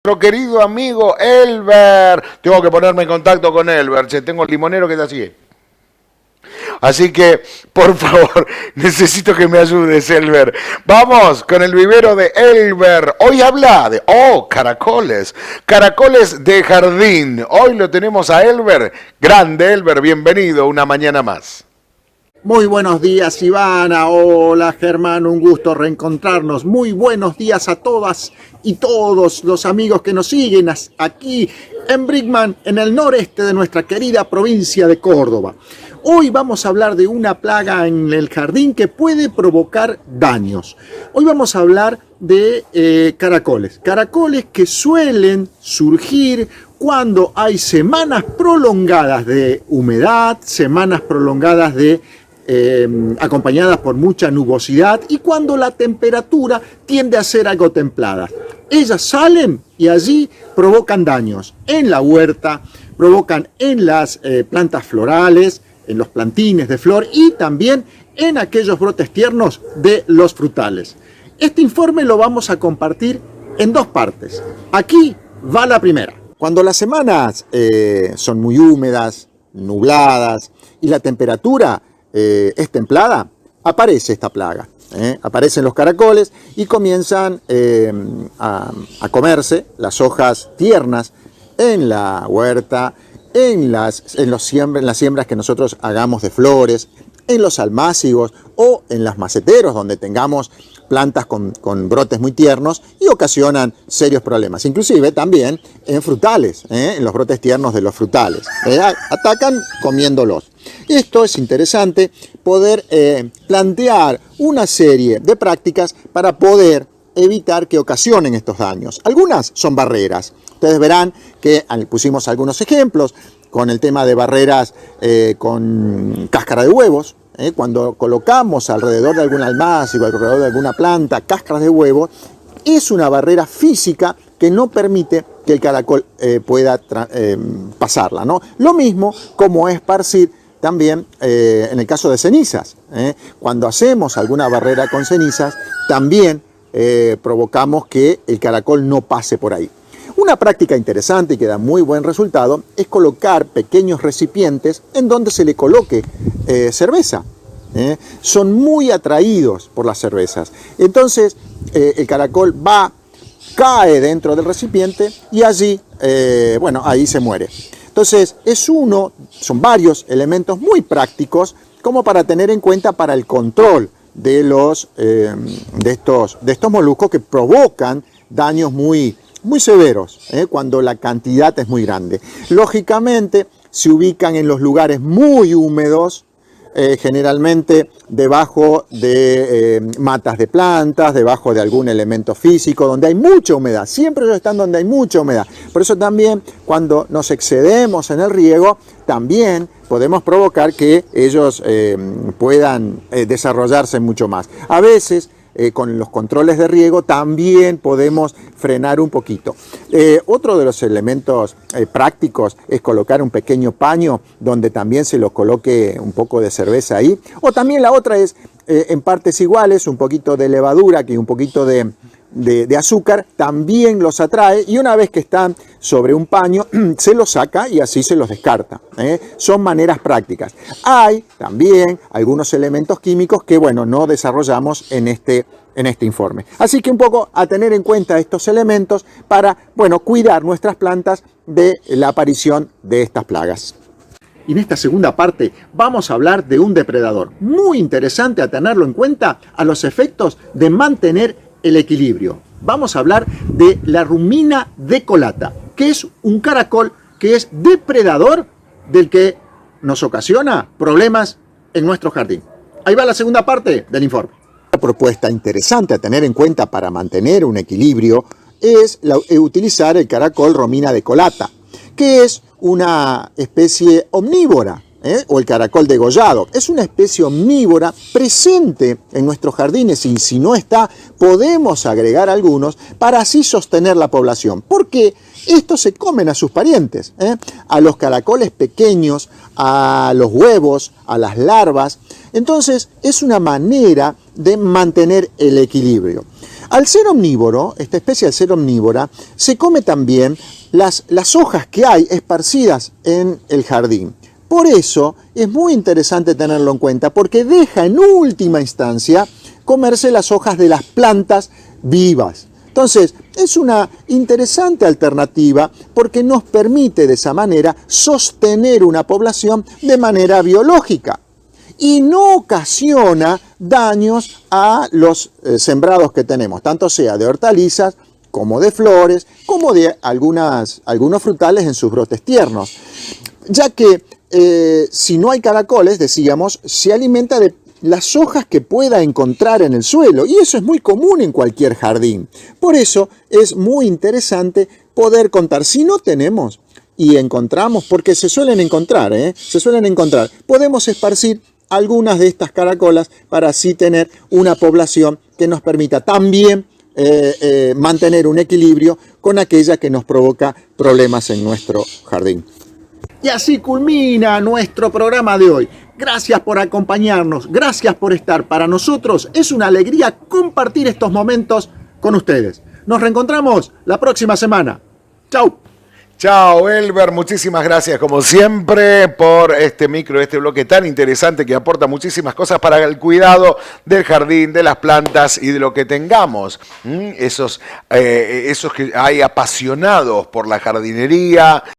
Nuestro querido amigo Elber. Tengo que ponerme en contacto con Elber. Tengo el limonero que te sigue. Así que, por favor, necesito que me ayudes, Elber. Vamos con el vivero de Elber. Hoy habla de, caracoles. Caracoles de jardín. Hoy lo tenemos a Elber. Grande, Elber, bienvenido una mañana más. Muy buenos días, Ivana. Hola, Germán, un gusto reencontrarnos. Muy buenos días a todas y todos los amigos que nos siguen aquí en Brinkmann, en el noreste de nuestra querida provincia de Córdoba. Hoy vamos a hablar de una plaga en el jardín que puede provocar daños. Hoy vamos a hablar de caracoles. Caracoles que suelen surgir cuando hay semanas prolongadas de humedad, semanas prolongadas de acompañadas por mucha nubosidad y cuando la temperatura tiende a ser algo templada. Ellas salen y allí provocan daños en la huerta, provocan en las plantas florales, en los plantines de flor y también en aquellos brotes tiernos de los frutales. Este informe lo vamos a compartir en dos partes. Aquí va la primera. Cuando las semanas son muy húmedas, nubladas y la temperatura es templada, aparece esta plaga. Aparecen los caracoles y comienzan a comerse las hojas tiernas en la huerta, en las siembras que nosotros hagamos de flores, en los almácigos o en los maceteros donde tengamos plantas con brotes muy tiernos y ocasionan serios problemas. Inclusive también en frutales, en los brotes tiernos de los frutales. Atacan comiéndolos. Esto es interesante poder plantear una serie de prácticas para poder evitar que ocasionen estos daños. Algunas son barreras. Ustedes verán que pusimos algunos ejemplos con el tema de barreras con cáscara de huevos. Cuando colocamos alrededor de algún almácigo, alrededor de alguna planta, cáscaras de huevo, es una barrera física que no permite que el caracol pueda pasarla, ¿no? Lo mismo como esparcir también en el caso de cenizas. Cuando hacemos alguna barrera con cenizas, también provocamos que el caracol no pase por ahí. Una práctica interesante y que da muy buen resultado es colocar pequeños recipientes en donde se le coloque cerveza. Son muy atraídos por las cervezas. Entonces el caracol cae dentro del recipiente y allí, ahí se muere. Entonces son varios elementos muy prácticos como para tener en cuenta para el control de estos moluscos que provocan daños muy severos, cuando la cantidad es muy grande. Lógicamente se ubican en los lugares muy húmedos, generalmente debajo de matas de plantas, debajo de algún elemento físico, donde hay mucha humedad. Siempre ellos están donde hay mucha humedad. Por eso también cuando nos excedemos en el riego, también podemos provocar que ellos puedan desarrollarse mucho más. A veces con los controles de riego también podemos frenar un poquito. Otro de los elementos prácticos es colocar un pequeño paño donde también se lo coloque un poco de cerveza ahí. O también la otra es en partes iguales, un poquito de levadura y un poquito de azúcar, también los atrae y una vez que están sobre un paño se los saca y así se los descarta. Son maneras prácticas. Hay también algunos elementos químicos que no desarrollamos en este informe. Así que un poco a tener en cuenta estos elementos para cuidar nuestras plantas de la aparición de estas plagas. Y en esta segunda parte vamos a hablar de un depredador muy interesante a tenerlo en cuenta a los efectos de mantener el equilibrio. Vamos a hablar de la rumina decolata, que es un caracol que es depredador del que nos ocasiona problemas en nuestro jardín. Ahí va la segunda parte del informe. Una propuesta interesante a tener en cuenta para mantener un equilibrio es utilizar el caracol rumina decolata, que es una especie omnívora. O el caracol degollado. Es una especie omnívora presente en nuestros jardines y si no está, podemos agregar algunos para así sostener la población. Porque estos se comen a sus parientes, a los caracoles pequeños, a los huevos, a las larvas. Entonces es una manera de mantener el equilibrio. Al ser omnívoro, esta especie al ser omnívora, se come también las hojas que hay esparcidas en el jardín. Por eso es muy interesante tenerlo en cuenta, porque deja en última instancia comerse las hojas de las plantas vivas. Entonces, es una interesante alternativa porque nos permite de esa manera sostener una población de manera biológica y no ocasiona daños a los sembrados que tenemos, tanto sea de hortalizas como de flores, como de algunos frutales en sus brotes tiernos, ya que si no hay caracoles, decíamos, se alimenta de las hojas que pueda encontrar en el suelo, y eso es muy común en cualquier jardín. Por eso es muy interesante poder contar, si no tenemos y encontramos, porque se suelen encontrar, podemos esparcir algunas de estas caracolas para así tener una población que nos permita también mantener un equilibrio con aquella que nos provoca problemas en nuestro jardín. Y así culmina nuestro programa de hoy. Gracias por acompañarnos, gracias por estar. Para nosotros es una alegría compartir estos momentos con ustedes. Nos reencontramos la próxima semana. ¡Chau! Chao, Elber, muchísimas gracias como siempre por este bloque tan interesante que aporta muchísimas cosas para el cuidado del jardín, de las plantas y de lo que tengamos. Esos que hay apasionados por la jardinería,